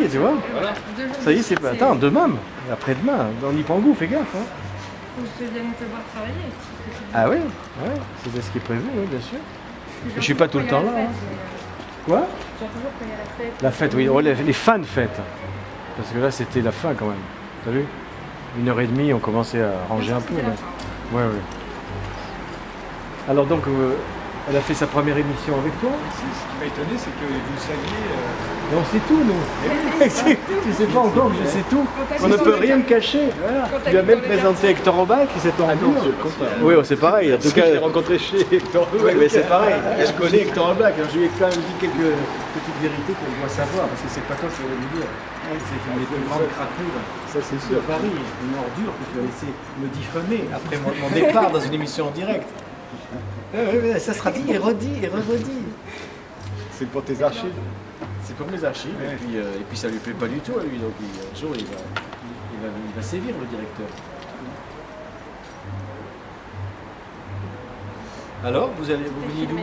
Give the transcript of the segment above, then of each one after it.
est, tu vois. Voilà. Ça y est, c'est pas. Attends, demain, après-demain, on y prend goût, fais gaffe. Hein. Faut que je vienne te voir travailler. Ah oui, ouais, c'est ce qui est prévu, oui, bien sûr. Je suis pas tout le temps là. Hein. Quoi? Genre toujours quand il y a la fête. La fête, oui, oh, les fins de fête. Parce que là, c'était la fin quand même. T'as vu? 1h30, on commençait à ranger un peu. Là. Ouais, ouais. Alors donc, elle a fait sa première émission avec toi? Ce qui m'a étonné, c'est que vous saviez. Mais on sait tout, nous. Tu sais pas encore que je sais tout. On ne peut rien me cacher. Voilà. Tu lui as même présenté Hector Oba, qui s'est en Oui, c'est pareil. En tout cas, je l'ai rencontré chez Hector Oba. Oui, mais c'est pareil. Je connais Hector Oba. Je lui ai quand même dit quelques petites vérités qu'elle doit savoir, parce que c'est pas toi qui vas lui dire. C'est une des plus grandes crapaudes. Ça, c'est sûr. De Paris, une ordure que tu as laissé me diffamer après mon départ dans une émission en direct. Ça sera dit et redit et redit. C'est pour tes archives. C'est pour mes archives, et puis ça lui plaît pas du tout à lui, donc un jour il va sévir le directeur. Alors, vous veniez d'où?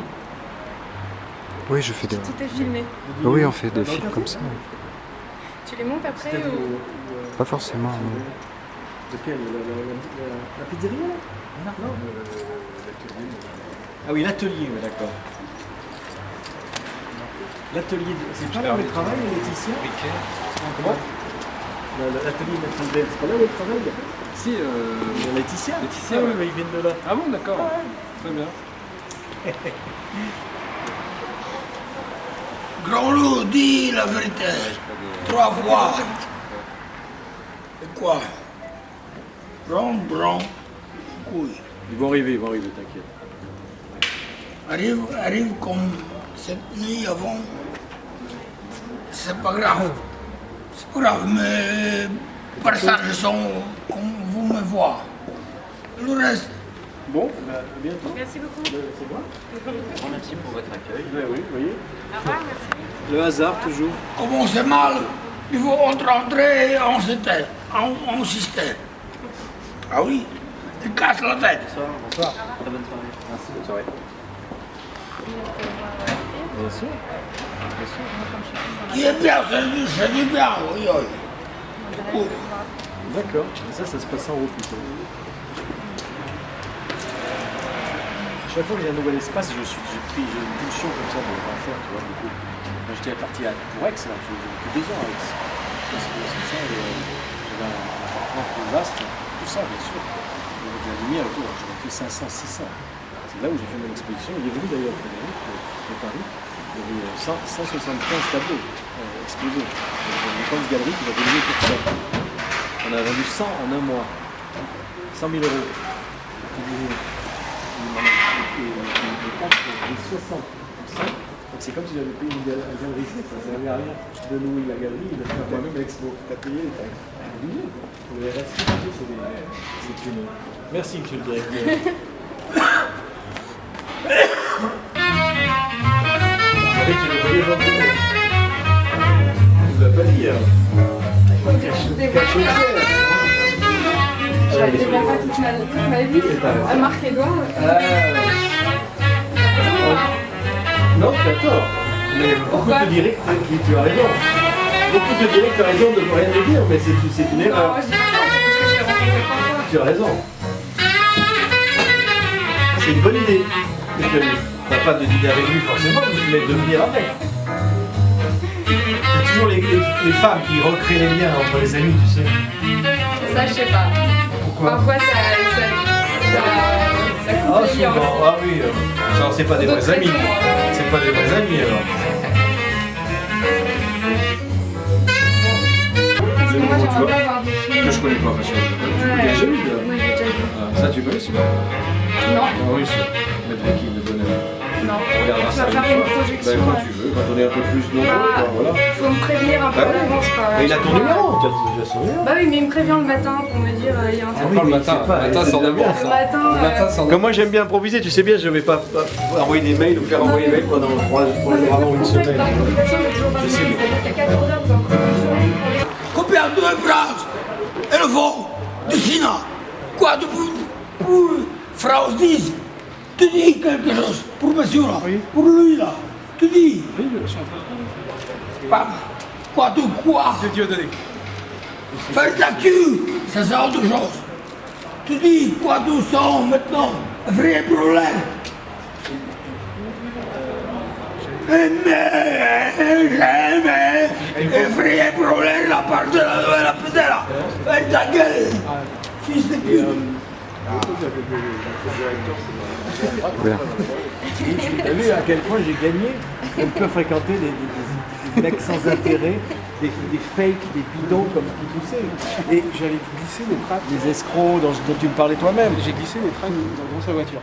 Oui, je fais des... Tout est filmé. Oui, on fait des films comme ça. Tu les montes après ou... Pas forcément. Non. Lequel? La pizzeria là? Non. Ah oui, l'atelier, d'accord. L'atelier, c'est pas là où elle travaille, Laetitia? Comment? L'atelier de Maître Belle, c'est pas là où elle travaille? Si, Laetitia? Laetitia, oui, ouais. mais ils viennent de là. Ah bon, d'accord. Très bien. Grand loup, dis la vérité. 3 fois. Et quoi? Bron, couille. Ils vont arriver, t'inquiète. Arrive comme cette nuit avant. C'est pas grave. C'est pas grave, mais par ça, je sens comme vous me voyez. Le reste, Bon, à bientôt. Merci beaucoup. C'est moi. Grand merci pour votre accueil. Oui, vous voyez. Au revoir, merci. Le hasard, toujours. comment c'est mal, il faut rentrer et on se tait, on s'y Ah oui, il casse la tête. Bonsoir. Très bonne soirée. Merci, bonne soirée. Bien sûr. Qui est bien, c'est du bien, oui, oui. D'accord. Ça se passe en haut plutôt. Chaque fois qu'il y a un nouvel espace, j'ai pris une pulsion comme ça de en faire, tu vois, du coup. Quand j'étais parti pour Aix, là, j'ai 2 ans à Aix. Parce que c'est ça, j'avais un appartement plus vaste, tout ça, bien sûr. Il y avait de la lumière et tout, j'en ai fait 500, 600. C'est là où j'ai fait mon exposition. Il est venu d'ailleurs, Frédéric, de Paris. Il y avait 175 tableaux exposés. Donc, une grande galerie qui va donner pour ça. On a vendu 100 en un mois. 100 000 euros. Les comptes, j'ai 60 pour 5. Donc c'est comme si j'avais payé une galerie. Ça ne servait à rien de louer la galerie et de faire moi-même l'expo. Tu as payé les taxes. Obligé. Pour les restes, c'est une. Merci, monsieur le directeur. Tu le voyais aujourd'hui. Tu ne l'as pas dit, J'avais même pas toute ma vie à marquer doigt. Non, tu as tort. Mais beaucoup te diraient que tu as raison. Beaucoup te diraient que tu as raison de ne rien me dire, mais c'est une erreur. Moi je dis pas ça, c'est parce que je t'ai rencontré 3 fois. Tu as raison. C'est une bonne idée. Tu n'as pas de dîner avec lui forcément, mais de venir avec. C'est toujours les femmes qui recréent les liens entre les amis, tu sais. Ça, je sais pas. Pourquoi? Parfois, ça coupe Ah, les liens. souvent. Ah oui. Alors, c'est pas des vrais amis. C'est pas des vrais amis alors. Parce que moi, j'aimerais bien avoir des films. Que je connais pas, parce que tu Ouais. l'as déjà vu. Moi, je l'ai déjà vu. Ça, tu connais celui-là? Non, Ah oui, c'est Maître qui le bonheur. non. On regardera Tu ça vas faire une une fois. projection. Ben, quand tu veux, quand on est un peu plus nombreux, Bah, voilà. faut me prévenir un peu Bah à oui. l'avance. quoi. Mais il a ton Je sais pas. numéro, tu as déjà son numéro. Bah oui, mais il me prévient le matin pour me dire il y a un truc. Encore le matin. Le matin, c'est en avance. Le matin, Le matin, c'est en Comme moi j'aime bien improviser, tu sais bien, je vais pas envoyer des mails ou faire envoyer des mails pendant 3 jours avant une en fait, semaine. dans l'improvisation, j'ai toujours pas Je fini. sais bien. C'est-à-dire qu'il y a 4 heures d'improvisation. Combien de phrases et le fond de Sina. Quoi de pour phrase 10? Tu dis quelque chose pour monsieur là, pour lui là. Tu dis. Bam. Quoi de quoi? De Dieu donné. Fais ta queue, ça sert à autre chose. Tu dis quoi de son maintenant? Vrai problème. Jamais un vrai problème la part de la pedera. Fais ta gueule, fils de pute. Bien. T'as vu à quel point j'ai gagné? On peut fréquenter des mecs sans intérêt, des fakes, des bidons comme qui poussaient. Et j'avais glissé des tracts. Des escrocs dont tu me parlais toi-même. J'ai glissé des tracts dans sa voiture.